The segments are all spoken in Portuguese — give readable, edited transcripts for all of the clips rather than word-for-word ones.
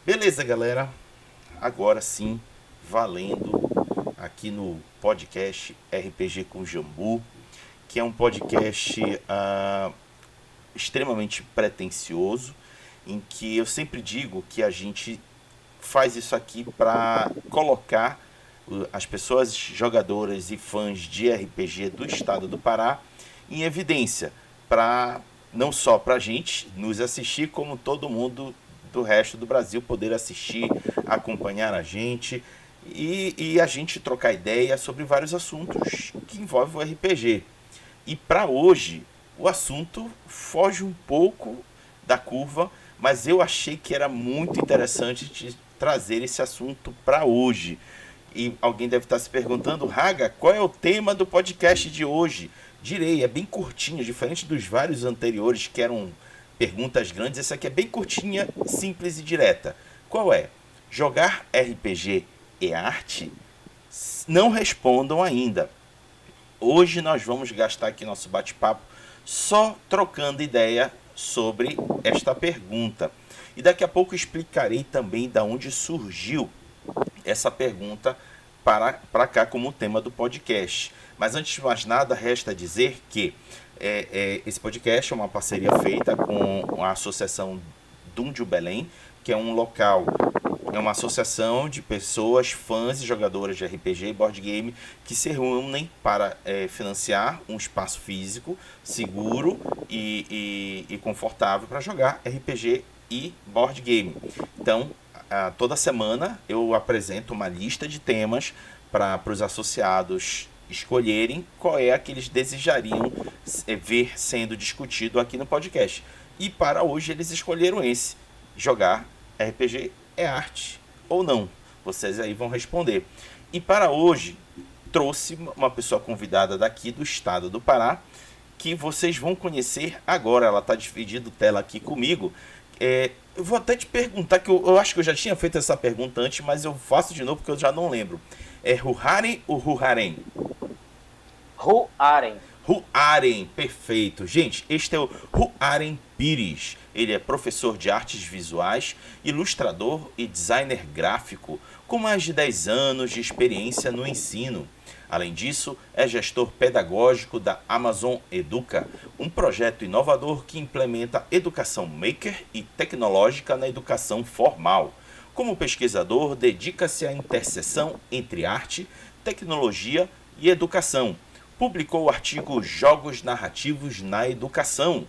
Beleza, galera? Agora sim, valendo aqui no podcast RPG com Jambu, que é um podcast extremamente pretensioso, em que eu sempre digo que a gente faz isso aqui para colocar as pessoas jogadoras e fãs de RPG do estado do Pará em evidência, para não só para a gente nos assistir, como todo mundo do resto do Brasil poder assistir, acompanhar a gente e a gente trocar ideia sobre vários assuntos que envolvem o RPG. E para hoje, o assunto foge um pouco da curva, mas eu achei que era muito interessante de trazer esse assunto para hoje. E alguém deve estar se perguntando, Raga, qual é o tema do podcast de hoje? Direi, é bem curtinho, diferente dos vários anteriores que eram perguntas grandes, essa aqui é bem curtinha, simples e direta. Qual é? Jogar RPG é arte? Não respondam ainda. Hoje nós vamos gastar aqui nosso bate-papo só trocando ideia sobre esta pergunta. E daqui a pouco explicarei também de onde surgiu essa pergunta para cá como tema do podcast. Mas antes de mais nada, resta dizer que esse podcast é uma parceria feita com a Associação Dundio Belém, que é um local, é uma associação de pessoas, fãs e jogadoras de RPG e board game que se reúnem para financiar um espaço físico seguro e confortável para jogar RPG e board game. Então, toda semana eu apresento uma lista de temas para os associados escolherem qual é a que eles desejariam ver sendo discutido aqui no podcast. E para hoje eles escolheram esse: jogar RPG é arte ou não? Vocês aí vão responder. E para hoje trouxe uma pessoa convidada daqui do estado do Pará, que vocês vão conhecer agora. Ela está dividindo tela aqui comigo. Eu vou até te perguntar, que eu acho que eu já tinha feito essa pergunta antes, mas eu faço de novo porque eu já não lembro. É Ruharen ou Ruharen? Ruaren. Ruharen, perfeito. Gente, este é o Ruharen Pires. Ele é professor de artes visuais, ilustrador e designer gráfico, com mais de 10 anos de experiência no ensino. Além disso, é gestor pedagógico da Amazon Educa, um projeto inovador que implementa educação maker e tecnológica na educação formal. Como pesquisador, dedica-se à interseção entre arte, tecnologia e educação. Publicou o artigo Jogos Narrativos na Educação,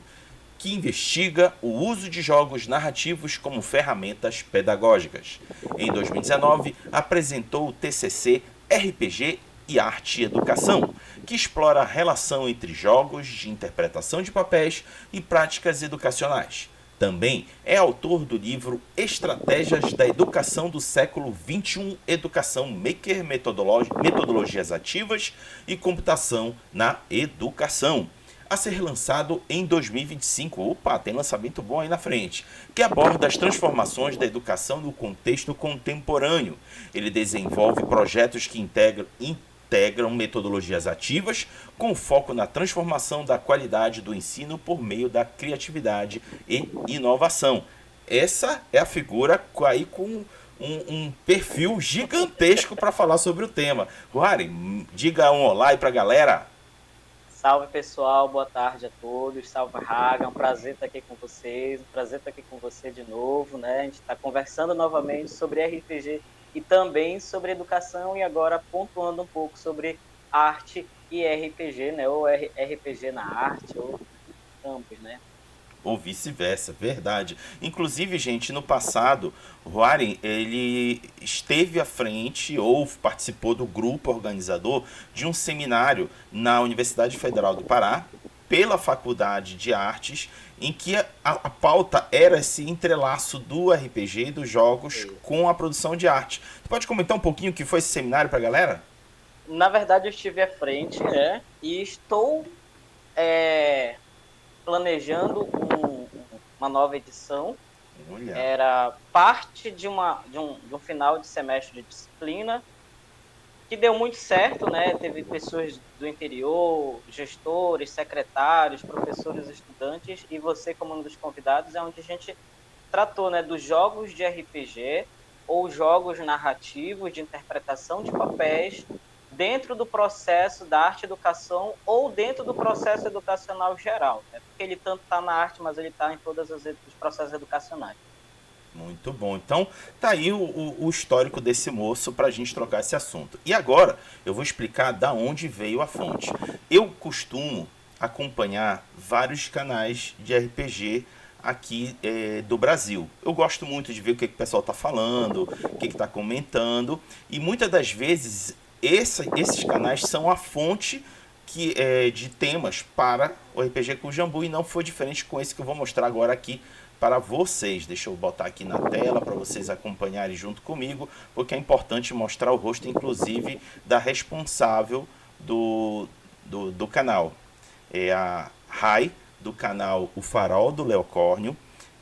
que investiga o uso de jogos narrativos como ferramentas pedagógicas. Em 2019, apresentou o TCC RPG e Arte e Educação, que explora a relação entre jogos de interpretação de papéis e práticas educacionais. Também é autor do livro Estratégias da Educação do Século XXI, Educação Maker, Metodologias Ativas e Computação na Educação, a ser lançado em 2025. Opa, tem lançamento bom aí na frente, que aborda as transformações da educação no contexto contemporâneo. Ele desenvolve projetos que integram metodologias ativas com foco na transformação da qualidade do ensino por meio da criatividade e inovação. Essa é a figura aí com um perfil gigantesco para falar sobre o tema. Ruari, diga um olá aí para a galera. Salve, pessoal. Boa tarde a todos. Salve, Raga. É um prazer estar aqui com vocês. Um prazer estar aqui com você de novo, né? A gente está conversando novamente sobre RPG e também sobre educação e agora pontuando um pouco sobre arte e RPG, né? Ou RPG na arte, ou ambos, né? Ou vice-versa, verdade. Inclusive, gente, no passado, o Warren, ele esteve à frente ou participou do grupo organizador de um seminário na Universidade Federal do Pará, pela Faculdade de Artes, em que a pauta era esse entrelaço do RPG e dos jogos com a produção de arte. Você pode comentar um pouquinho o que foi esse seminário para a galera? Na verdade, eu estive à frente, né? E estou planejando uma nova edição. Olha. Era parte de um final de semestre de disciplina que deu muito certo, né? Teve pessoas do interior, gestores, secretários, professores, estudantes, e você como um dos convidados é onde a gente tratou, né, dos jogos de RPG ou jogos narrativos de interpretação de papéis dentro do processo da arte-educação ou dentro do processo educacional geral, né? Porque ele tanto está na arte, mas ele está em todos os processos educacionais. Muito bom. Então, tá aí o histórico desse moço para a gente trocar esse assunto. E agora, eu vou explicar da onde veio a fonte. Eu costumo acompanhar vários canais de RPG aqui do Brasil. Eu gosto muito de ver o que o pessoal está falando, o que está comentando, e muitas das vezes esses canais são a fonte de temas para o RPG com Jambu, e não foi diferente com esse que eu vou mostrar agora aqui para vocês. Deixa eu botar aqui na tela para vocês acompanharem junto comigo, porque é importante mostrar o rosto, inclusive, da responsável do canal. É a Rai, do canal O Farol do Leocórnio.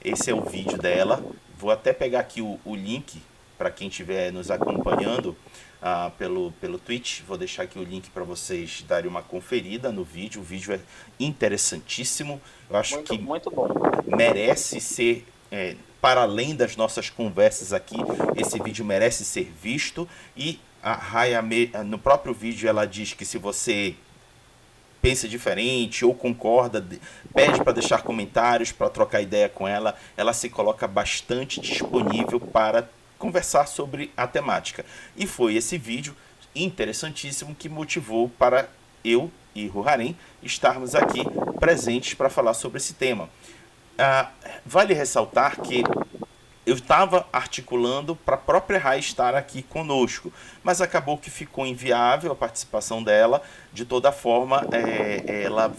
Esse é o vídeo dela. Vou até pegar aqui o link para quem estiver nos acompanhando pelo Twitch. Vou deixar aqui o link para vocês darem uma conferida no vídeo. O vídeo é interessantíssimo. Eu acho que muito bom. Merece ser, para além das nossas conversas aqui, esse vídeo merece ser visto. E a Raya, no próprio vídeo, ela diz que se você pensa diferente ou concorda, pede para deixar comentários, para trocar ideia com ela. Ela se coloca bastante disponível para conversar sobre a temática. E foi esse vídeo interessantíssimo que motivou para eu e Ruharen estarmos aqui presentes para falar sobre esse tema. Vale ressaltar que eu estava articulando para a própria Rai estar aqui conosco, mas acabou que ficou inviável a participação dela. De toda forma, ela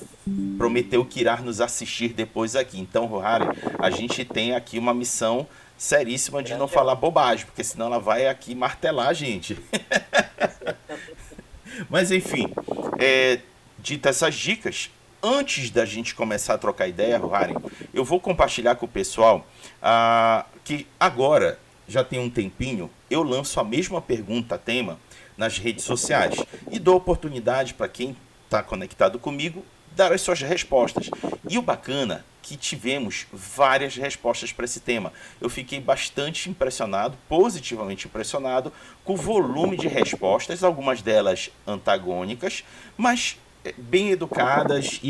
prometeu que irá nos assistir depois aqui. Então, Ruharen, a gente tem aqui uma missão seríssima de não falar bobagem, porque senão ela vai aqui martelar a gente. Mas, enfim, dita essas dicas, antes da gente começar a trocar ideia, Ruharen, eu vou compartilhar com o pessoal que agora, já tem um tempinho, eu lanço a mesma pergunta, tema, nas redes sociais. E dou oportunidade para quem está conectado comigo dar as suas respostas. E o bacana que tivemos várias respostas para esse tema. Eu fiquei bastante impressionado, positivamente impressionado, com o volume de respostas, algumas delas antagônicas, mas bem educadas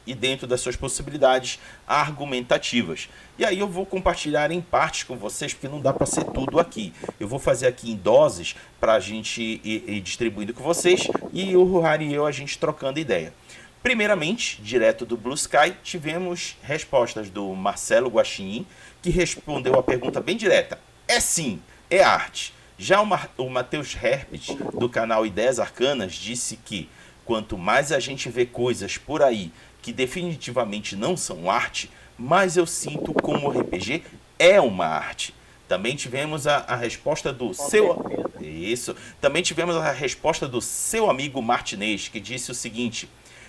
e dentro das suas possibilidades argumentativas. E aí eu vou compartilhar em partes com vocês, porque não dá para ser tudo aqui. Eu vou fazer aqui em doses para a gente ir distribuindo com vocês, e o Ruharen e eu, a gente trocando ideia. Primeiramente, direto do Blue Sky, tivemos respostas do Marcelo Guaxinim, que respondeu a pergunta bem direta. É sim, é arte. Já o Matheus Herpet, do canal Ideias Arcanas, disse que quanto mais a gente vê coisas por aí que definitivamente não são arte, mais eu sinto como o RPG é uma arte. Também tivemos a resposta do Também tivemos a resposta do seu amigo Martinez, que disse o seguinte: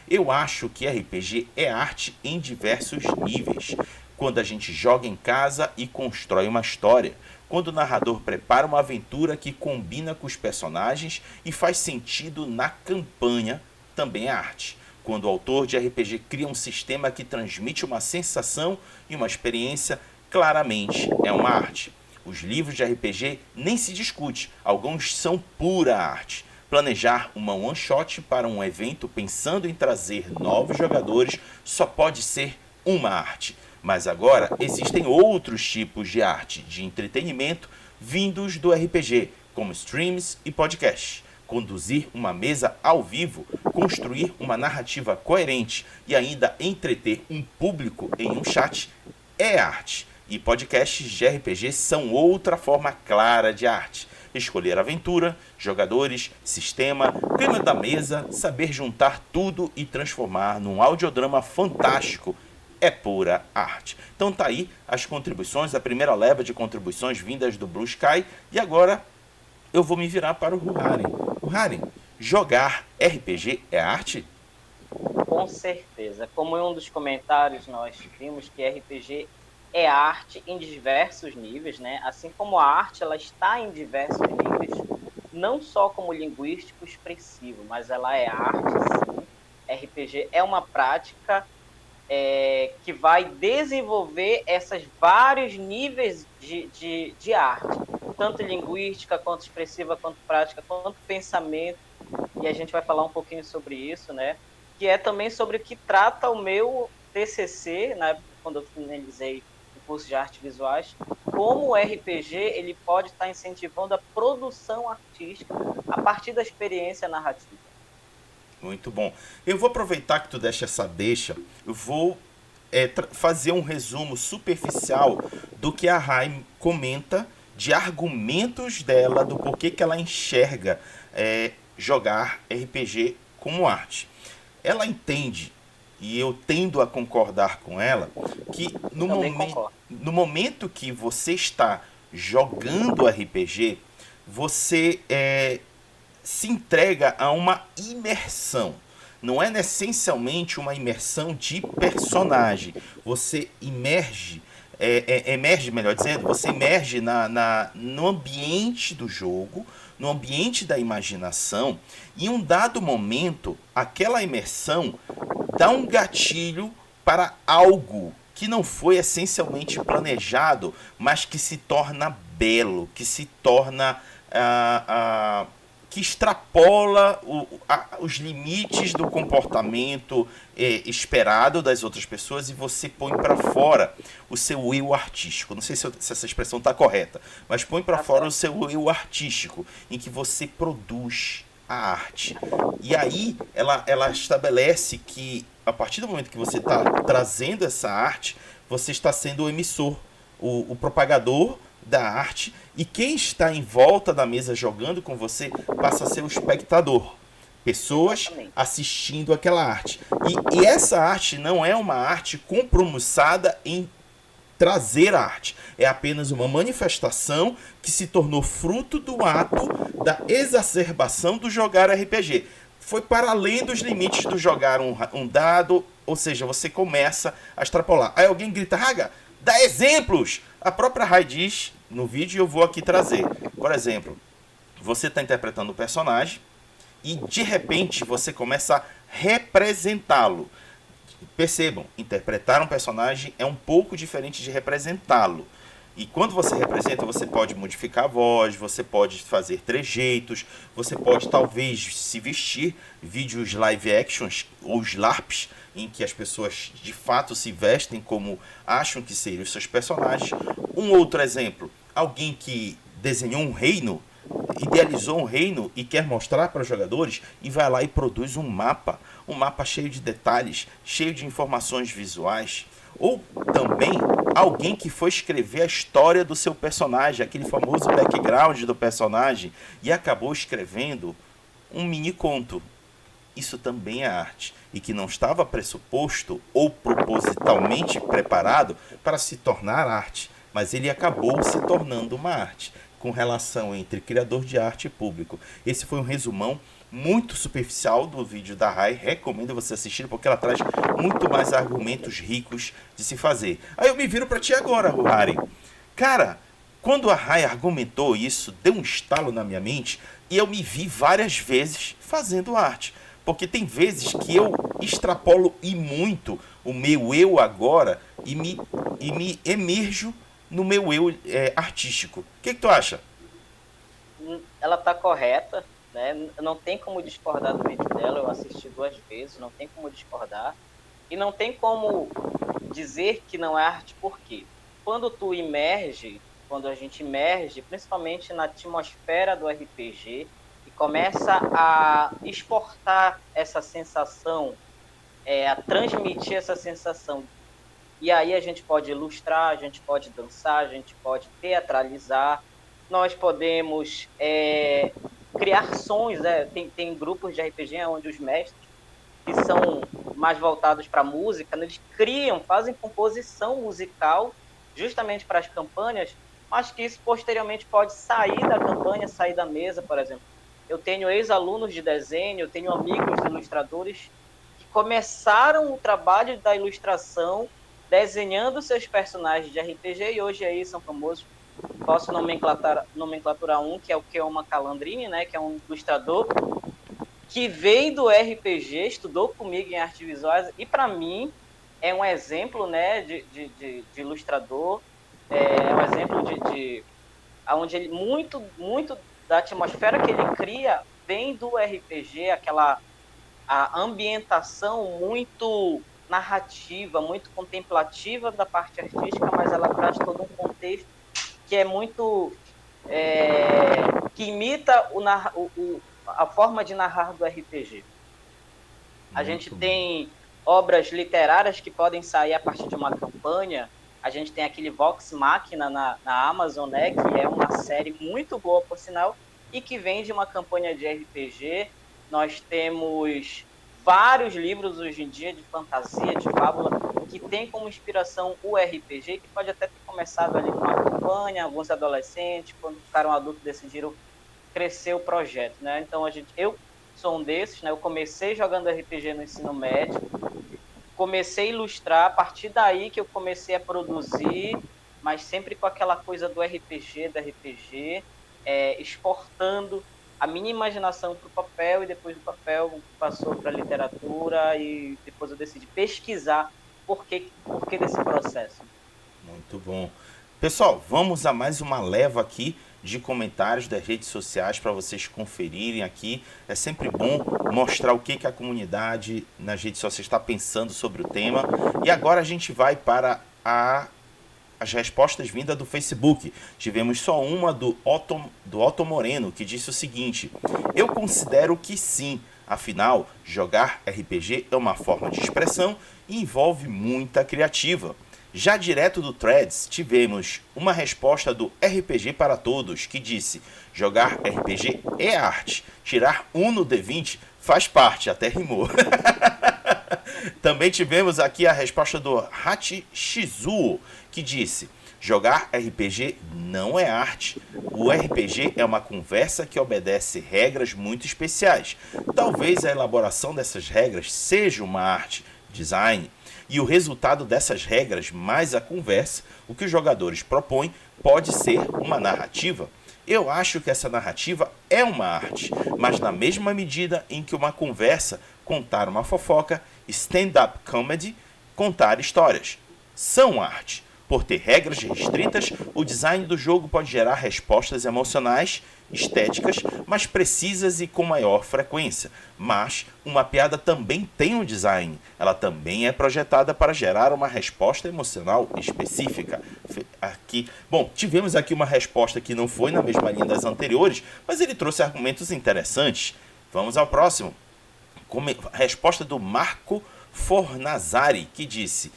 eu acho que RPG é arte em diversos níveis. Quando a gente joga em casa e constrói uma história. Quando o narrador prepara uma aventura que combina com os personagens e faz sentido na campanha, também é arte. Quando o autor de RPG cria um sistema que transmite uma sensação e uma experiência, claramente é uma arte. Os livros de RPG nem se discute, alguns são pura arte. Planejar uma one-shot para um evento pensando em trazer novos jogadores só pode ser uma arte. Mas agora existem outros tipos de arte, de entretenimento, vindos do RPG, como streams e podcasts. Conduzir uma mesa ao vivo, construir uma narrativa coerente e ainda entreter um público em um chat é arte. E podcasts de RPG são outra forma clara de arte. Escolher aventura, jogadores, sistema, clima da mesa, saber juntar tudo e transformar num audiodrama fantástico é pura arte. Então tá aí as contribuições, a primeira leva de contribuições vindas do Blue Sky. E agora eu vou me virar para o Ruharen. Ruharen, jogar RPG é arte? Com certeza. Como em um dos comentários nós vimos que RPG é arte em diversos níveis, né? Assim como a arte ela está em diversos níveis, não só como linguístico expressivo, mas ela é arte sim. RPG é uma prática que vai desenvolver esses vários níveis de arte, tanto linguística, quanto expressiva, quanto prática, quanto pensamento, e a gente vai falar um pouquinho sobre isso, né? Que é também sobre o que trata o meu TCC, na época quando eu finalizei o curso de artes visuais, como o RPG ele pode estar incentivando a produção artística a partir da experiência narrativa. Muito bom. Eu vou aproveitar que tu deixa essa deixa, eu vou fazer um resumo superficial do que a Rai comenta de argumentos dela, do porquê que ela enxerga jogar RPG como arte. Ela entende, e eu tendo a concordar com ela, que no momento que você está jogando RPG, você se entrega a uma imersão. Não é essencialmente uma imersão de personagem. Você emerge, melhor dizendo, você emerge no ambiente do jogo, no ambiente da imaginação, e em um dado momento, aquela imersão dá um gatilho para algo que não foi essencialmente planejado, mas que se torna belo, que se torna que extrapola os limites do comportamento esperado das outras pessoas, e você põe para fora o seu eu artístico. Não sei se essa expressão está correta, mas põe para fora o seu eu artístico, em que você produz a arte. E aí ela estabelece que, a partir do momento que você está trazendo essa arte, você está sendo o emissor, o propagador da arte, e quem está em volta da mesa jogando com você passa a ser o espectador. Pessoas assistindo aquela arte. E essa arte não é uma arte compromissada em trazer arte. É apenas uma manifestação que se tornou fruto do ato da exacerbação do jogar RPG. Foi para além dos limites do jogar um dado, ou seja, você começa a extrapolar. Aí alguém grita, Raga, dá exemplos! A própria Rai diz no vídeo, e eu vou aqui trazer. Por exemplo, você está interpretando um personagem e de repente você começa a representá-lo. Percebam, interpretar um personagem é um pouco diferente de representá-lo. E quando você representa, você pode modificar a voz, você pode fazer trejeitos, você pode talvez se vestir, vídeos live actions ou os LARPs, em que as pessoas de fato se vestem como acham que seriam os seus personagens. Um outro exemplo, alguém que desenhou um reino, idealizou um reino e quer mostrar para os jogadores, e vai lá e produz um mapa cheio de detalhes, cheio de informações visuais. Ou também alguém que foi escrever a história do seu personagem, aquele famoso background do personagem, e acabou escrevendo um mini conto. Isso também é arte, e que não estava pressuposto ou propositalmente preparado para se tornar arte, mas ele acabou se tornando uma arte, com relação entre criador de arte e público. Esse foi um resumão muito superficial do vídeo da Rai, recomendo você assistir, porque ela traz muito mais argumentos ricos de se fazer. Aí eu me viro para ti agora, Ruhari. Cara, quando a Rai argumentou isso, deu um estalo na minha mente, e eu me vi várias vezes fazendo arte. Porque tem vezes que eu extrapolo e muito o meu eu agora e me emerjo no meu eu artístico. O que tu acha? Ela está correta, né? Não tem como discordar do vídeo dela, eu assisti 2 vezes, não tem como discordar. E não tem como dizer que não é arte, por quê? Quando a gente emerge, principalmente na atmosfera do RPG, e começa a exportar essa sensação, a transmitir essa sensação. E aí a gente pode ilustrar, a gente pode dançar, a gente pode teatralizar, nós podemos criar sons, tem grupos de RPG onde os mestres, que são mais voltados para a música, eles fazem composição musical justamente para as campanhas, mas que isso posteriormente pode sair da campanha, sair da mesa, por exemplo. Eu tenho ex-alunos de desenho, eu tenho amigos ilustradores que começaram o trabalho da ilustração desenhando seus personagens de RPG, e hoje aí são famosos. Posso nomenclaturar um, que é o Keoma Calandrini, né, que é um ilustrador que veio do RPG, estudou comigo em artes visuais, e para mim é um exemplo, né, de ilustrador, é um exemplo onde ele muito da atmosfera que ele cria vem do RPG, a ambientação muito narrativa, muito contemplativa da parte artística, mas ela traz todo um contexto que é muito que imita a forma de narrar do RPG. A gente Muito bom. tem obras literárias que podem sair a partir de uma campanha. A gente tem aquele Vox Machina na Amazon, né, que é uma série muito boa, por sinal, e que vem de uma campanha de RPG. Nós temos vários livros hoje em dia de fantasia, de fábula, que tem como inspiração o RPG, que pode até ter começado ali com uma campanha, alguns adolescentes, quando ficaram adultos, decidiram crescer o projeto, né? Então, eu sou um desses, né? Eu comecei jogando RPG no ensino médio, comecei a ilustrar, a partir daí que eu comecei a produzir, mas sempre com aquela coisa do RPG, exportando a minha imaginação para o papel, e depois do papel passou para a literatura, e depois eu decidi pesquisar por que desse processo. Muito bom. Pessoal, vamos a mais uma leva aqui de comentários das redes sociais para vocês conferirem aqui. É sempre bom mostrar o que a comunidade nas redes sociais está pensando sobre o tema. E agora a gente vai para as respostas vindas do Facebook. Tivemos só uma do Otto Moreno, que disse o seguinte: eu considero que sim, afinal, jogar RPG é uma forma de expressão e envolve muita criativa. Já direto do Threads, tivemos uma resposta do RPG para Todos, que disse: jogar RPG é arte, tirar 1 no D20 faz parte, até rimou. Também tivemos aqui a resposta do Hachi Shizuo, que disse: jogar RPG não é arte. O RPG é uma conversa que obedece regras muito especiais. Talvez a elaboração dessas regras seja uma arte, design. E o resultado dessas regras, mais a conversa, o que os jogadores propõem, pode ser uma narrativa. Eu acho que essa narrativa é uma arte, mas na mesma medida em que uma conversa, contar uma fofoca, stand-up comedy, contar histórias, são arte. Por ter regras restritas, o design do jogo pode gerar respostas emocionais, estéticas, mais precisas e com maior frequência. Mas uma piada também tem um design. Ela também é projetada para gerar uma resposta emocional específica. Aqui, bom, tivemos aqui uma resposta que não foi na mesma linha das anteriores, mas ele trouxe argumentos interessantes. Vamos ao próximo. Resposta do Marco Fornazari, que disse: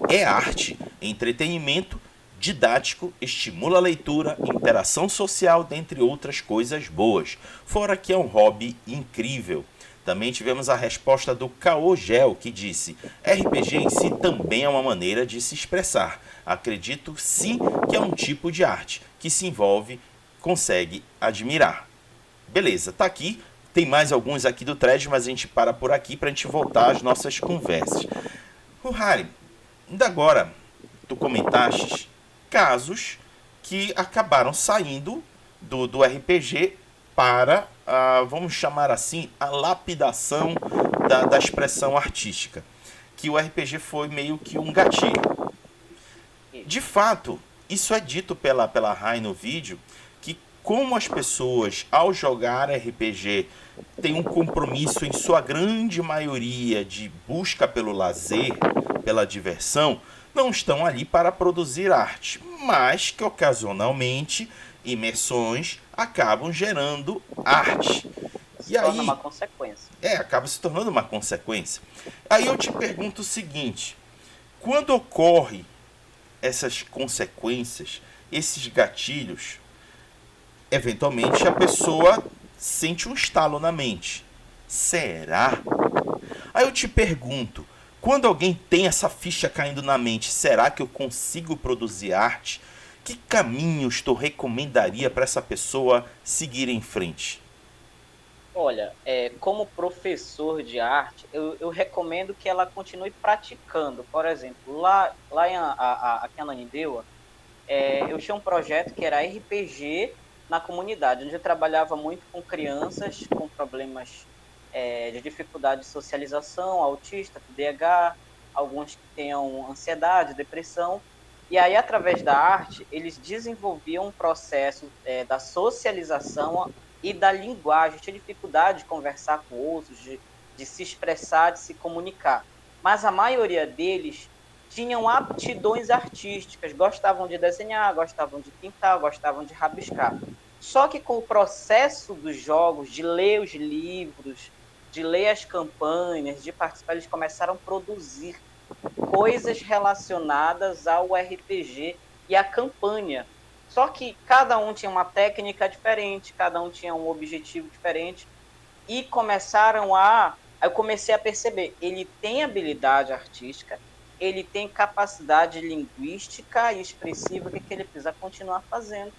é arte, entretenimento, didático, estimula a leitura, interação social, dentre outras coisas boas. Fora que é um hobby incrível. Também tivemos a resposta do Kao Gel, que disse: RPG em si também é uma maneira de se expressar. Acredito sim que é um tipo de arte que se envolve, consegue admirar. Beleza, tá aqui. Tem mais alguns aqui do thread, mas a gente para por aqui para a gente voltar às nossas conversas. O Harry, ainda agora, tu comentaste casos que acabaram saindo do RPG para, vamos chamar assim, a lapidação da expressão artística. Que o RPG foi meio que um gatilho. De fato, isso é dito pela Rai no vídeo, que como as pessoas, ao jogar RPG, têm um compromisso, em sua grande maioria, de busca pelo lazer, pela diversão, não estão ali para produzir arte, mas que ocasionalmente imersões acabam gerando arte. Se torna uma consequência. Acaba se tornando uma consequência. Aí eu te pergunto o seguinte: quando ocorre essas consequências, esses gatilhos, eventualmente a pessoa sente um estalo na mente. Será? Aí eu te pergunto, quando alguém tem essa ficha caindo na mente, será que eu consigo produzir arte? Que caminhos tu recomendaria para essa pessoa seguir em frente? Olha, como professor de arte, eu recomendo que ela continue praticando. Por exemplo, lá aqui em Ananindeua, eu tinha um projeto que era RPG na comunidade, onde eu trabalhava muito com crianças com problemas de dificuldade de socialização, autista, TDAH, alguns que tenham ansiedade, depressão. E aí, através da arte, eles desenvolviam um processo da socialização e da linguagem. Tinha dificuldade de conversar com outros, de se expressar, de se comunicar. Mas a maioria deles tinham aptidões artísticas, gostavam de desenhar, gostavam de pintar, gostavam de rabiscar. Só que com o processo dos jogos, de ler os livros, de ler as campanhas, de participar, eles começaram a produzir coisas relacionadas ao RPG e à campanha. Só que cada um tinha uma técnica diferente, cada um tinha um objetivo diferente, e começaram a. Eu comecei a perceber, ele tem habilidade artística, ele tem capacidade linguística e expressiva, o que ele precisa continuar fazendo,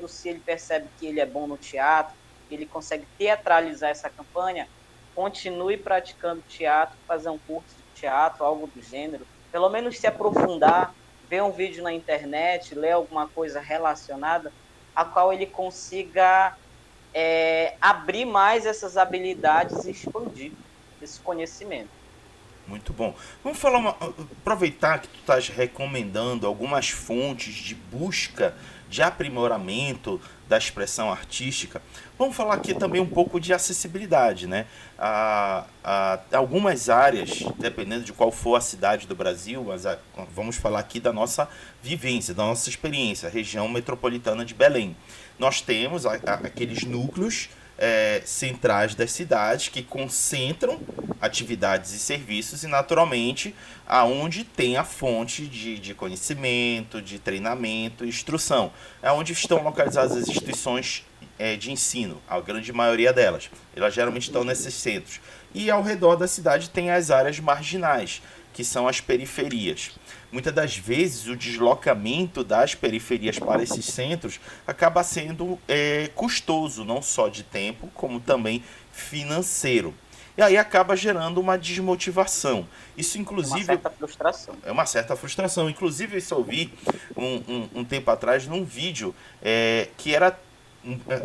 se ele percebe que ele é bom no teatro, ele consegue teatralizar essa campanha, continue praticando teatro, fazer um curso de teatro, algo do gênero, pelo menos se aprofundar, ver um vídeo na internet, ler alguma coisa relacionada, a qual ele consiga abrir mais essas habilidades e expandir esse conhecimento. Muito bom. Vamos falar aproveitar que tu estás recomendando algumas fontes de busca de aprimoramento da expressão artística. Vamos falar aqui também um pouco de acessibilidade, né? Algumas áreas, dependendo de qual for a cidade do Brasil, mas vamos falar aqui da nossa vivência, da nossa experiência, região metropolitana de Belém. Nós temos aqueles núcleos centrais das cidades que concentram atividades e serviços e naturalmente aonde tem a fonte de conhecimento, de treinamento e instrução. É onde estão localizadas as instituições de ensino, a grande maioria delas. Elas geralmente estão nesses centros. E ao redor da cidade tem as áreas marginais, que são as periferias. Muitas das vezes o deslocamento das periferias para esses centros acaba sendo custoso, não só de tempo, como também financeiro. E aí acaba gerando uma desmotivação. Isso, inclusive. Uma certa frustração. É uma certa frustração. Inclusive, isso eu vi um tempo atrás num vídeo que era.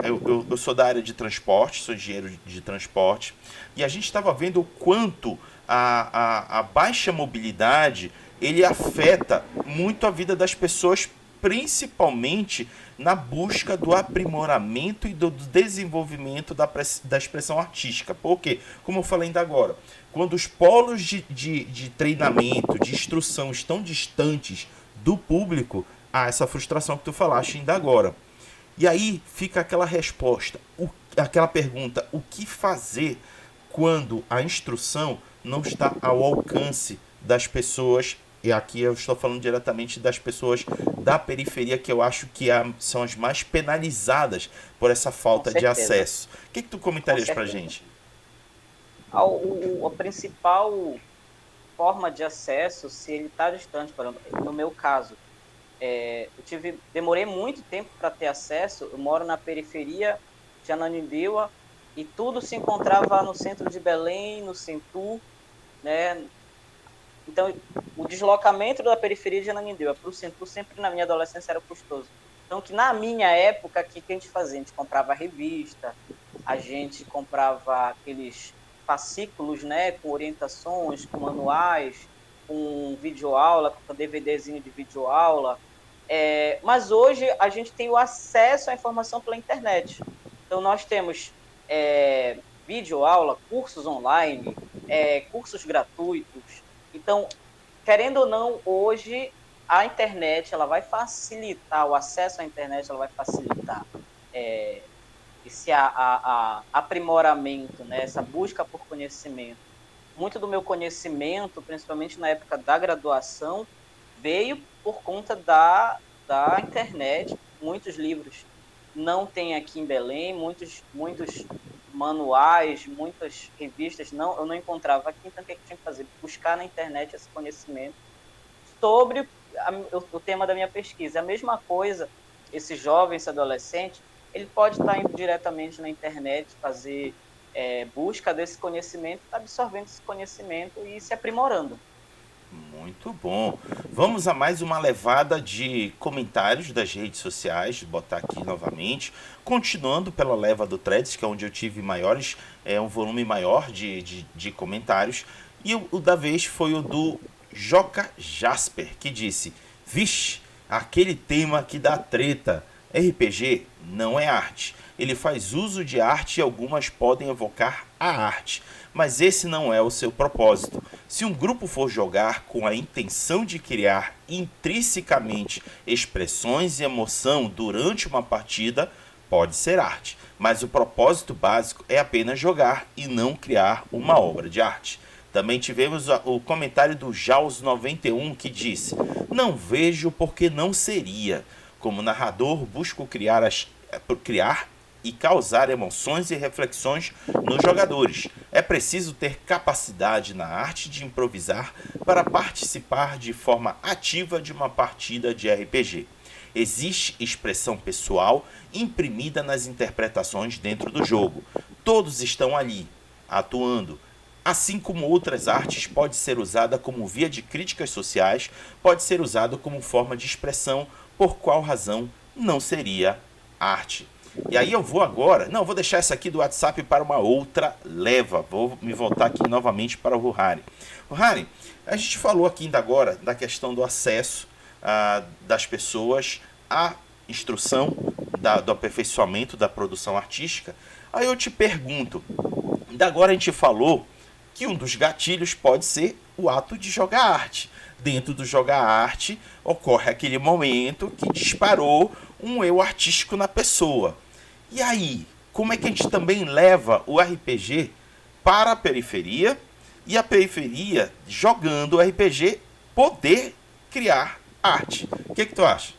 Eu sou da área de transporte, sou engenheiro de transporte, e a gente estava vendo o quanto a baixa mobilidade ele afeta muito a vida das pessoas, principalmente na busca do aprimoramento e do desenvolvimento da expressão artística. Porque, como eu falei ainda agora, quando os polos de treinamento, de instrução estão distantes do público, há essa frustração que tu falaste ainda agora. E aí fica aquela resposta, aquela pergunta, o que fazer quando a instrução não está ao alcance das pessoas, e aqui eu estou falando diretamente das pessoas da periferia, que eu acho que são as mais penalizadas por essa falta de acesso. O que tu comentarias pra gente? A principal forma de acesso, se ele está distante, por exemplo, no meu caso, demorei muito tempo para ter acesso. Eu moro na periferia de Ananindeua e tudo se encontrava no centro de Belém, no Centur, né? Então, o deslocamento da periferia de Ananindeua para o Centur sempre na minha adolescência era custoso. Então, que na minha época, o que a gente fazia? A gente comprava revista, a gente comprava aqueles fascículos, né, com orientações, com manuais, com videoaula, com DVDzinho de videoaula. Mas hoje a gente tem o acesso à informação pela internet. Então, nós temos videoaula, cursos online, cursos gratuitos. Então, querendo ou não, hoje a internet ela vai facilitar, o acesso à internet ela vai facilitar esse aprimoramento, né? Essa busca por conhecimento. Muito do meu conhecimento, principalmente na época da graduação, veio por conta da internet. Muitos livros não tem aqui em Belém, muitos manuais, muitas revistas eu não encontrava aqui. Então o que eu tinha que fazer? Buscar na internet esse conhecimento sobre o tema da minha pesquisa. A mesma coisa, esse jovem, esse adolescente, ele pode estar indo diretamente na internet, fazer busca desse conhecimento, absorvendo esse conhecimento e se aprimorando. Muito bom. Vamos a mais uma levada de comentários das redes sociais, vou botar aqui novamente. Continuando pela leva do Threads, que é onde eu tive um volume maior de comentários. E o da vez foi o do Joca Jasper, que disse: vixe, aquele tema que dá treta. RPG não é arte. Ele faz uso de arte e algumas podem evocar a arte, mas esse não é o seu propósito. Se um grupo for jogar com a intenção de criar intrinsecamente expressões e emoção durante uma partida, pode ser arte, mas o propósito básico é apenas jogar e não criar uma obra de arte. Também tivemos o comentário do Jaws91 que disse: não vejo porque não seria. Como narrador, busco criar e causar emoções e reflexões nos jogadores. É preciso ter capacidade na arte de improvisar para participar de forma ativa de uma partida de RPG. Existe expressão pessoal imprimida nas interpretações dentro do jogo. Todos estão ali, atuando. Assim como outras artes, pode ser usada como via de críticas sociais, pode ser usado como forma de expressão, por qual razão não seria arte. E aí eu vou agora, vou deixar essa aqui do WhatsApp para uma outra leva, vou me voltar aqui novamente para o Ruhari. Ruhari, a gente falou aqui ainda agora da questão do acesso das pessoas à instrução, do aperfeiçoamento da produção artística. Aí eu te pergunto, ainda agora a gente falou que um dos gatilhos pode ser o ato de jogar arte. Dentro do jogar arte, ocorre aquele momento que disparou um eu artístico na pessoa. E aí, como é que a gente também leva o RPG para a periferia e a periferia, jogando o RPG, poder criar arte? O que tu acha?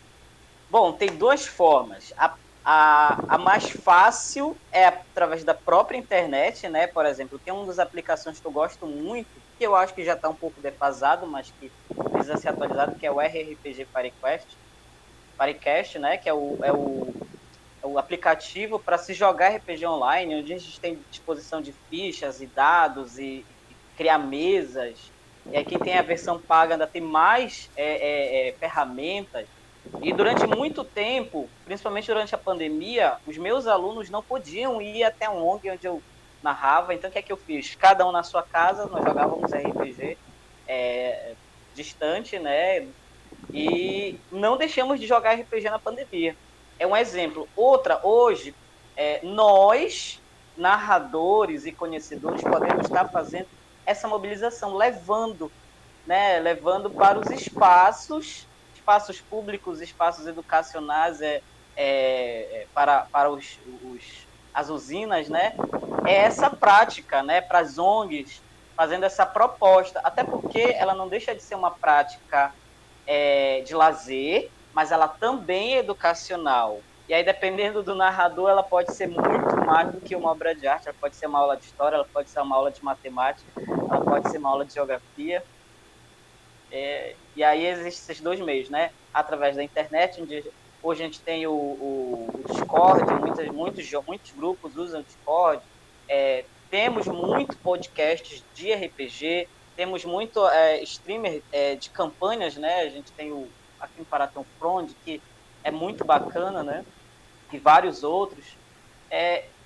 Bom, tem duas formas. A mais fácil é através da própria internet, né? Por exemplo, tem uma das aplicações que eu gosto muito, que eu acho que já está um pouco defasado, mas que precisa ser atualizado, que é o RRPG Paricast, né? Que é o aplicativo para se jogar RPG online, onde a gente tem disposição de fichas e dados e criar mesas. E aí quem tem a versão paga ainda tem mais ferramentas. E durante muito tempo, principalmente durante a pandemia, os meus alunos não podiam ir até um ONG onde eu narrava. Então, o que é que eu fiz? Cada um na sua casa, nós jogávamos RPG distante, né? E não deixamos de jogar RPG na pandemia. É um exemplo. Outra, hoje, nós, narradores e conhecedores, podemos estar fazendo essa mobilização, levando para os espaços públicos, espaços educacionais, para as usinas, né? É essa prática, né? Para as ONGs, fazendo essa proposta, até porque ela não deixa de ser uma prática de lazer, mas ela também é educacional. E aí, dependendo do narrador, ela pode ser muito mais do que uma obra de arte. Ela pode ser uma aula de história, ela pode ser uma aula de matemática, ela pode ser uma aula de geografia. E aí existem esses dois meios, né? Através da internet, onde hoje a gente tem o Discord, muitos grupos usam o Discord. Temos muito podcasts de RPG, temos muito streamer de campanhas, né? A gente tem aqui no Pará tem o Frond, que é muito bacana, né? E vários outros.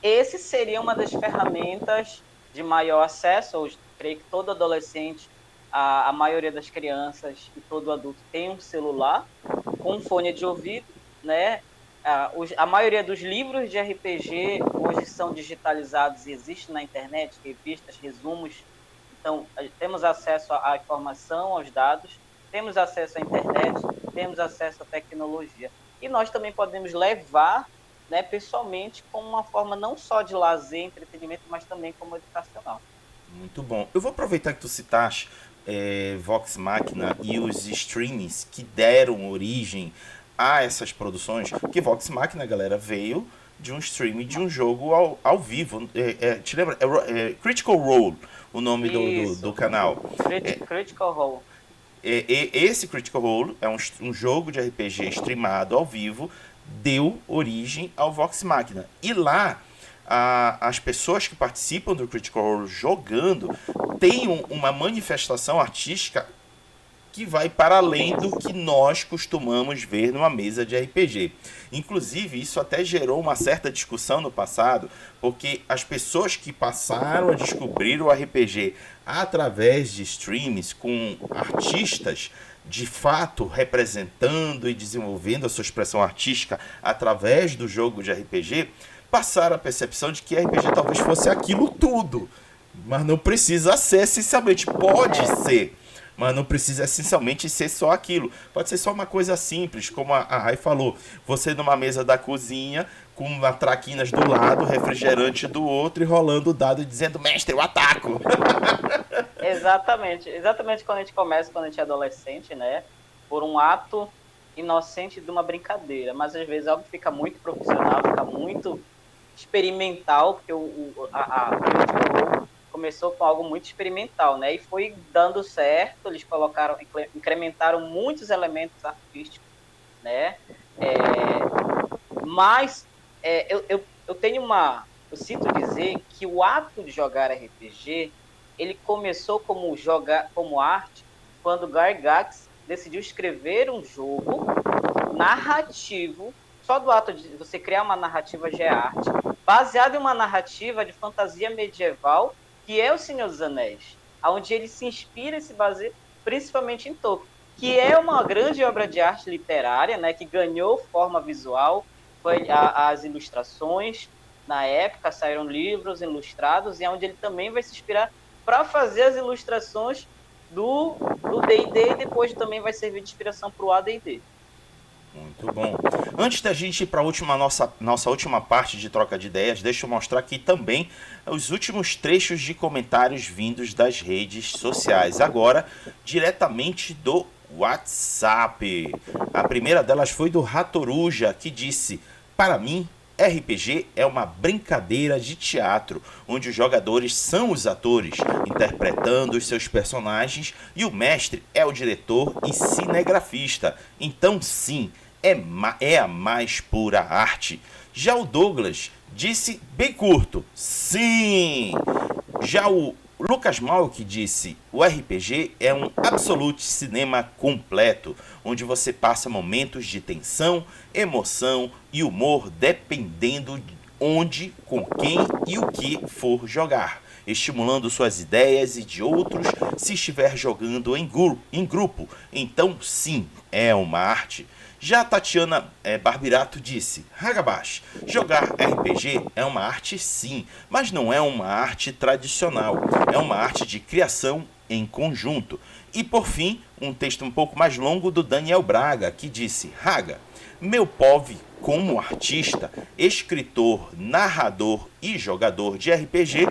Esse seria uma das ferramentas de maior acesso. Eu creio que todo adolescente, a maioria das crianças e todo adulto tem um celular com um fone de ouvido, né? A maioria dos livros de RPG hoje são digitalizados e existem na internet, revistas, resumos. Então, temos acesso à informação, aos dados, temos acesso à internet, temos acesso à tecnologia. E nós também podemos levar, né, pessoalmente, como uma forma não só de lazer, entretenimento, mas também como educacional. Muito bom. Eu vou aproveitar que tu citaste Vox Machina e os streamings que deram origem a essas produções, porque Vox Machina, galera, veio de um streaming de um jogo ao vivo. Te lembra? Critical Role, o nome do canal. Critical Role. Esse Critical Role é um jogo de RPG streamado ao vivo, deu origem ao Vox Machina. E lá, as pessoas que participam do Critical Role jogando têm uma manifestação artística que vai para além do que nós costumamos ver numa mesa de RPG. Inclusive, isso até gerou uma certa discussão no passado, porque as pessoas que passaram a descobrir o RPG através de streams com artistas de fato representando e desenvolvendo a sua expressão artística através do jogo de RPG, passaram a percepção de que RPG talvez fosse aquilo tudo. Mas não precisa ser essencialmente. Pode ser, mas não precisa essencialmente ser só aquilo. Pode ser só uma coisa simples, como a Rai falou. Você numa mesa da cozinha, com uma traquinas do lado, refrigerante do outro e rolando o dado e dizendo, mestre, eu ataco. Exatamente. Exatamente quando a gente começa, quando a gente é adolescente, né? Por um ato inocente de uma brincadeira. Mas às vezes algo fica muito profissional, fica muito experimental, porque a começou com algo muito experimental, né? E foi dando certo, eles incrementaram muitos elementos artísticos, né? Eu tenho eu sinto dizer que o ato de jogar RPG, ele começou como arte quando Gygax decidiu escrever um jogo narrativo. Só do ato de você criar uma narrativa já é arte, baseado em uma narrativa de fantasia medieval, que é o Senhor dos Anéis, onde ele se inspira e se baseia principalmente em Tolkien, que é uma grande obra de arte literária, né, que ganhou forma visual, foi as ilustrações, na época saíram livros ilustrados, e é onde ele também vai se inspirar para fazer as ilustrações do D&D, e depois também vai servir de inspiração para o AD&D. Muito bom. Antes da gente ir para a nossa última parte de troca de ideias, deixa eu mostrar aqui também os últimos trechos de comentários vindos das redes sociais. Agora, diretamente do WhatsApp. A primeira delas foi do Ratoruja, que disse: para mim, RPG é uma brincadeira de teatro, onde os jogadores são os atores, interpretando os seus personagens, e o mestre é o diretor e cinegrafista. Então, sim, é a mais pura arte. Já o Douglas disse bem curto, sim. Já o Lucas Malk disse: o RPG é um absolute cinema completo, onde você passa momentos de tensão, emoção e humor dependendo de onde, com quem e o que for jogar, estimulando suas ideias e de outros se estiver jogando em grupo. Então, sim, é uma arte. Já a Tatiana Barbirato disse: Hagabash, jogar RPG é uma arte sim, mas não é uma arte tradicional, é uma arte de criação em conjunto. E por fim, um texto um pouco mais longo do Daniel Braga, que disse: Haga, meu povo, como artista, escritor, narrador e jogador de RPG,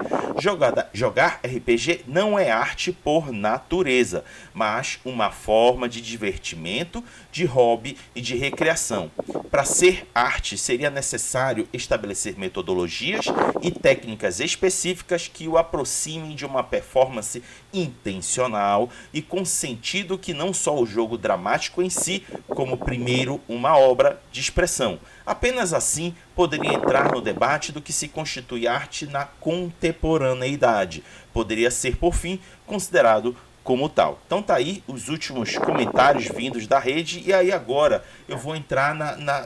jogar RPG não é arte por natureza, mas uma forma de divertimento, de hobby e de recreação. Para ser arte, seria necessário estabelecer metodologias e técnicas específicas que o aproximem de uma performance intencional e com sentido que não só o jogo dramático em si, como primeiro uma obra de expressão. Apenas assim poderia entrar no debate do que se constitui arte na contemporaneidade. Poderia ser, por fim, considerado como tal. Então tá aí os últimos comentários vindos da rede, e aí agora eu vou entrar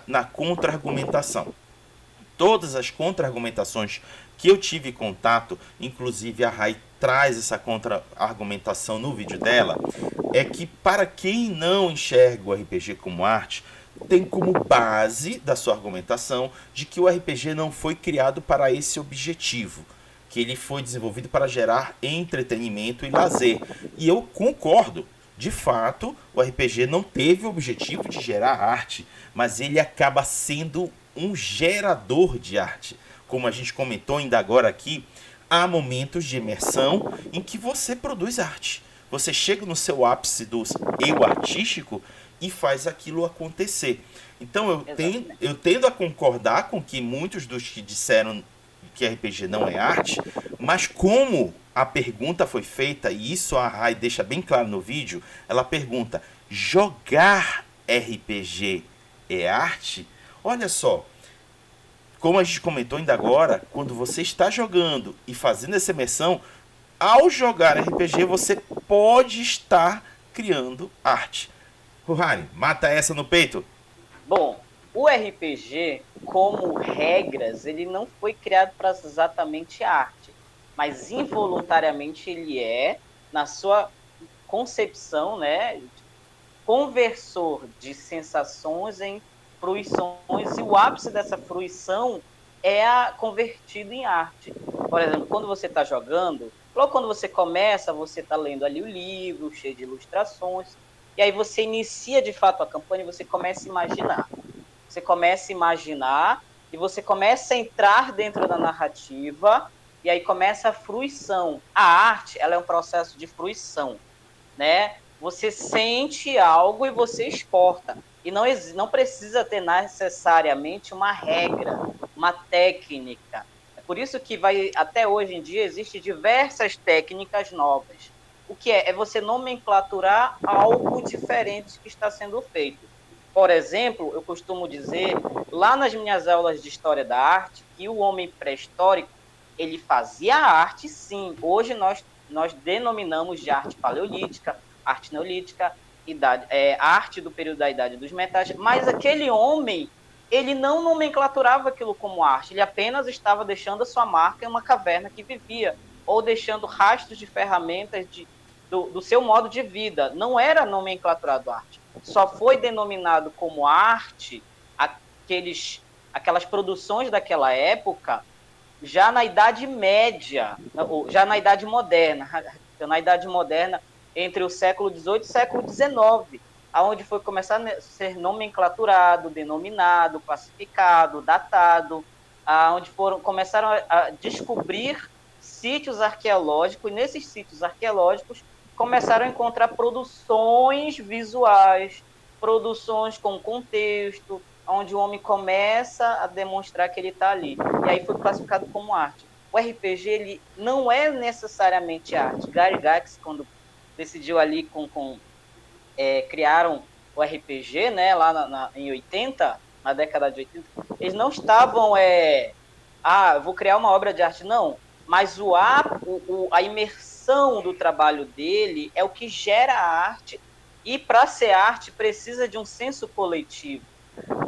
na contra-argumentação. Todas as contra-argumentações que eu tive contato, inclusive a Rai traz essa contra-argumentação no vídeo dela, é que para quem não enxerga o RPG como arte, tem como base da sua argumentação de que o RPG não foi criado para esse objetivo, que ele foi desenvolvido para gerar entretenimento e lazer. E eu concordo. De fato, o RPG não teve o objetivo de gerar arte, mas ele acaba sendo um gerador de arte. Como a gente comentou ainda agora aqui, há momentos de imersão em que você produz arte. Você chega no seu ápice do eu artístico e faz aquilo acontecer. Então eu tendo a concordar com que muitos dos que disseram que RPG não é arte, mas como a pergunta foi feita, e isso a Rai deixa bem claro no vídeo, ela pergunta: jogar RPG é arte? Olha só, como a gente comentou ainda agora, quando você está jogando e fazendo essa imersão, ao jogar RPG você pode estar criando arte. Ruhari, mata essa no peito. Bom, o RPG, como regras, ele não foi criado para exatamente arte, mas involuntariamente ele é, na sua concepção, né, conversor de sensações em fruições, e o ápice dessa fruição é convertido em arte. Por exemplo, quando você está jogando, logo quando você começa, você está lendo ali o livro, cheio de ilustrações, e aí você inicia de fato a campanha e você começa a imaginar. Você começa a imaginar e você começa a entrar dentro da narrativa, e aí começa a fruição. A arte, ela é um processo de fruição, né? Você sente algo e você exporta. E não precisa ter necessariamente uma regra, uma técnica. É por isso que até hoje em dia existem diversas técnicas novas. O que é? É você nomenclaturar algo diferente que está sendo feito. Por exemplo, eu costumo dizer, lá nas minhas aulas de História da Arte, que o homem pré-histórico, ele fazia arte, sim. Hoje nós denominamos de arte paleolítica, arte neolítica, arte do período da Idade dos Metais, mas aquele homem, ele não nomenclaturava aquilo como arte, ele apenas estava deixando a sua marca em uma caverna que vivia, ou deixando rastros de ferramentas do seu modo de vida. Não era nomenclaturado arte. Só foi denominado como arte aquelas produções daquela época já na Idade Média, já na Idade Moderna, entre o século XVIII e o século XIX, aonde foi começar a ser nomenclaturado, denominado, classificado, datado, onde começaram a descobrir sítios arqueológicos, e nesses sítios arqueológicos começaram a encontrar produções visuais, produções com contexto, onde o homem começa a demonstrar que ele está ali. E aí foi classificado como arte. O RPG, ele não é necessariamente arte. Gary Gygax, quando decidiu ali criaram o RPG, né, lá em 80, na década de 80, eles não estavam, vou criar uma obra de arte, não. Mas a imersão do trabalho dele é o que gera a arte, e para ser arte precisa de um senso coletivo.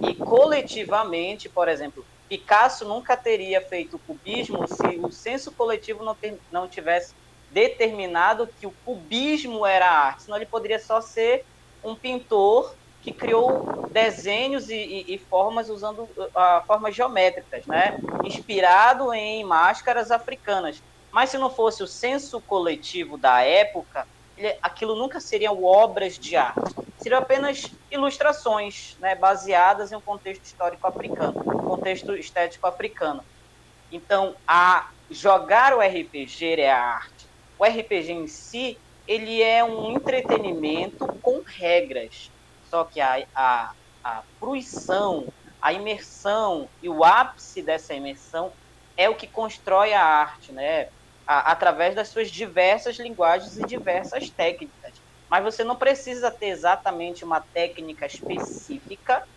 E coletivamente, por exemplo, Picasso nunca teria feito o cubismo se o senso coletivo não tivesse determinado que o cubismo era arte, senão ele poderia só ser um pintor que criou desenhos e formas usando formas geométricas, né? Inspirado em máscaras africanas. Mas se não fosse o senso coletivo da época, aquilo nunca seriam obras de arte. Seriam apenas ilustrações, né, baseadas em um contexto histórico africano, contexto estético africano. Então, jogar o RPG é a arte. O RPG em si, ele é um entretenimento com regras. Só que a fruição, a imersão e o ápice dessa imersão é o que constrói a arte, né? Através das suas diversas linguagens e diversas técnicas. Mas você não precisa ter exatamente uma técnica específica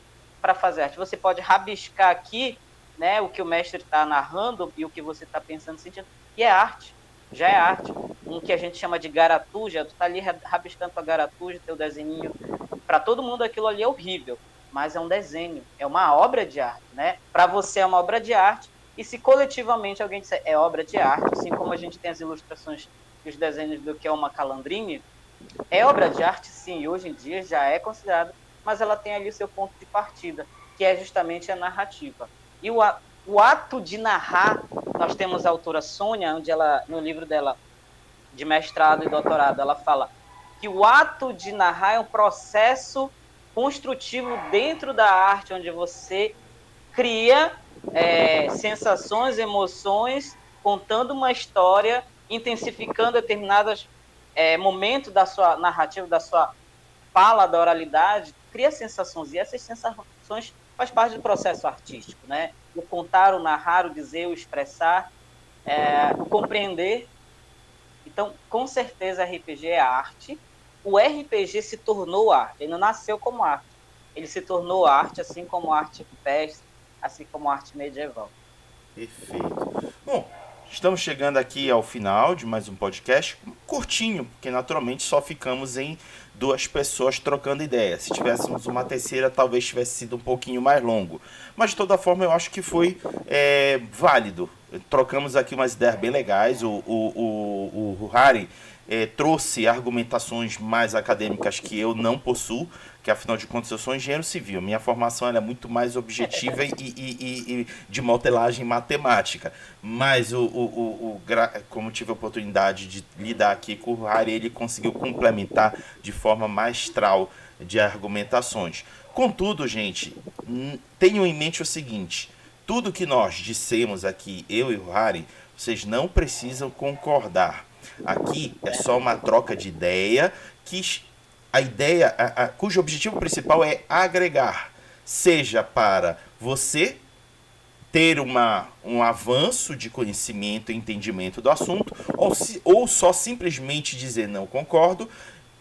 para fazer arte. Você pode rabiscar aqui, né, o que o mestre está narrando e o que você está pensando, sentindo, e é arte. Já é arte. Um que a gente chama de garatuja, tu está ali rabiscando tua garatuja, teu desenho. Para todo mundo aquilo ali é horrível, mas é um desenho, é uma obra de arte, né? Para você é uma obra de arte, e se coletivamente alguém disser é obra de arte, assim como a gente tem as ilustrações e os desenhos do Kelma Calandrini, é obra de arte, sim, e hoje em dia já é considerada, mas ela tem ali o seu ponto de partida, que é justamente a narrativa. E o ato de narrar, nós temos a autora Sônia, onde ela, no livro dela de mestrado e doutorado, ela fala que o ato de narrar é um processo construtivo dentro da arte, onde você cria sensações, emoções, contando uma história, intensificando determinados momentos da sua narrativa, da sua fala, da oralidade, cria sensações, e essas sensações faz parte do processo artístico, né? O contar, o narrar, o dizer, o expressar, o compreender. Então, com certeza, RPG é arte. O RPG se tornou arte, ele não nasceu como arte, ele se tornou arte, assim como arte rupestre, assim como arte medieval. Perfeito. Bom, Estamos chegando aqui ao final de mais um podcast, curtinho, porque naturalmente só ficamos em 2 pessoas trocando ideias. Se tivéssemos uma terceira, talvez tivesse sido um pouquinho mais longo. Mas de toda forma, eu acho que foi válido. Trocamos aqui umas ideias bem legais. O Harry trouxe argumentações mais acadêmicas que eu não possuo, que afinal de contas eu sou engenheiro civil. Minha formação é muito mais objetiva e de modelagem matemática. Mas como tive a oportunidade de lidar aqui com o Harry, ele conseguiu complementar de forma maestral de argumentações. Contudo, gente, tenham em mente o seguinte: tudo que nós dissemos aqui, eu e o Harry, vocês não precisam concordar. Aqui é só uma troca de ideia, cujo objetivo principal é agregar, seja para você ter um avanço de conhecimento e entendimento do assunto, ou só simplesmente dizer não concordo,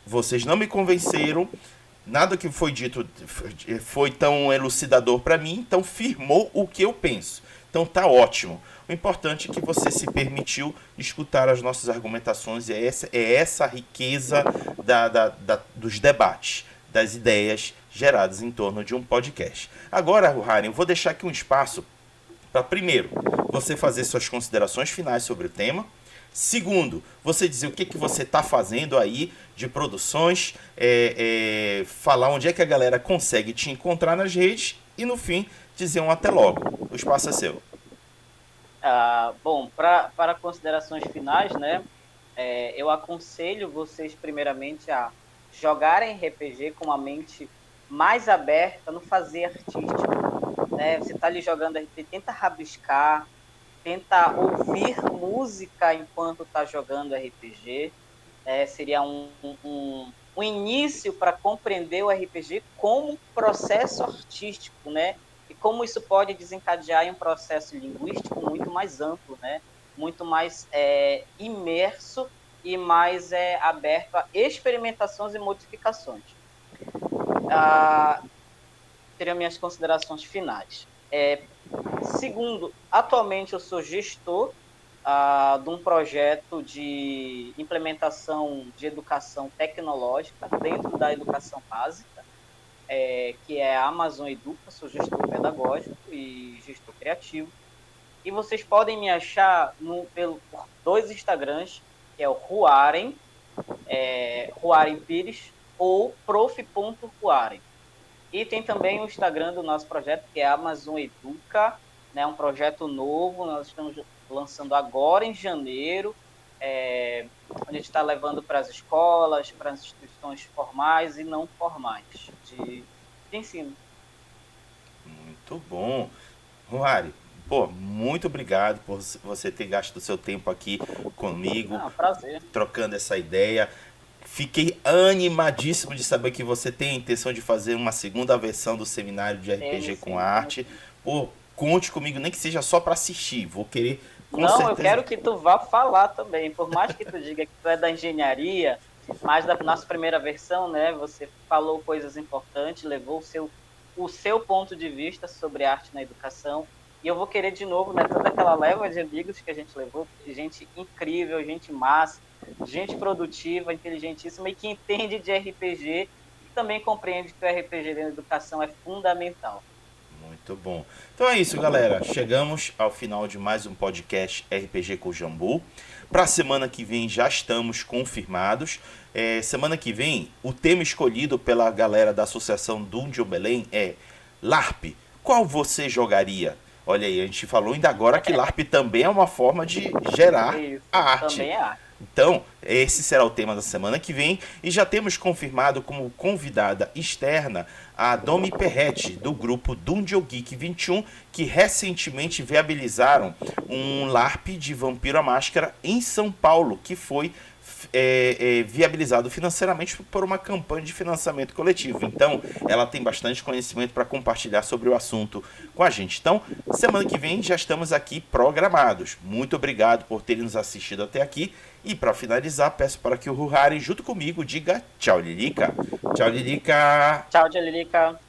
vocês não me convenceram, nada que foi dito foi tão elucidador para mim, então firmou o que eu penso. Então tá ótimo. O importante é que você se permitiu escutar as nossas argumentações, e é essa a riqueza dos debates, das ideias geradas em torno de um podcast. Agora, Harry, eu vou deixar aqui um espaço para, primeiro, você fazer suas considerações finais sobre o tema. Segundo, você dizer o que você está fazendo aí de produções, falar onde é que a galera consegue te encontrar nas redes e, no fim, dizer um até logo. O espaço é seu. Bom, para considerações finais, né, eu aconselho vocês primeiramente a jogarem RPG com uma mente mais aberta no fazer artístico, né? Você está ali jogando RPG, tenta rabiscar, tenta ouvir música enquanto está jogando RPG, seria um início para compreender o RPG como um processo artístico, né? E como isso pode desencadear em um processo linguístico muito mais amplo, né? Muito mais imerso e mais aberto a experimentações e modificações. Seriam minhas considerações finais. Segundo, atualmente eu sou gestor de um projeto de implementação de educação tecnológica dentro da educação básica, que é a Amazon Educa. Sou gestor pedagógico e gestor criativo. E vocês podem me achar por 2 Instagrams, que é o Ruaren, Ruaren Pires, ou prof.ruaren. E tem também o Instagram do nosso projeto, que é Amazon Educa, né, um projeto novo, nós estamos lançando agora em janeiro, onde a gente está levando para as escolas, para as instituições formais e não formais de ensino. Muito bom. Rohari, muito obrigado por você ter gasto o seu tempo aqui comigo, prazer, trocando essa ideia. Fiquei animadíssimo de saber que você tem a intenção de fazer uma segunda versão do seminário de RPG com arte. Conte comigo, nem que seja só para assistir. Vou querer, com certeza. Eu quero que tu vá falar também. Por mais que tu diga que tu é da engenharia, mas da nossa primeira versão, né, você falou coisas importantes, levou o seu ponto de vista sobre arte na educação. E eu vou querer de novo, né, toda aquela leva de amigos que a gente levou, gente incrível, gente massa, gente produtiva, inteligentíssima e que entende de RPG e também compreende que o RPG na educação é fundamental. Muito bom. Então é isso, galera. Chegamos ao final de mais um podcast RPG com Jambu. Para a semana que vem já estamos confirmados. Semana que vem, o tema escolhido pela galera da Associação Dungeon Belém é LARP. Qual você jogaria? Olha aí, a gente falou ainda agora que LARP também é uma forma de gerar arte. Também é arte. Então, esse será o tema da semana que vem. E já temos confirmado como convidada externa a Domi Perretti, do grupo Dungeon Geek 21, que recentemente viabilizaram um LARP de Vampiro à Máscara em São Paulo, que foi viabilizado financeiramente por uma campanha de financiamento coletivo. Então, ela tem bastante conhecimento para compartilhar sobre o assunto com a gente. Então, semana que vem já estamos aqui programados. Muito obrigado por terem nos assistido até aqui. E para finalizar, peço para que o Ruhari, junto comigo, diga tchau, Lilica. Tchau, Lilica. Tchau, Lilica.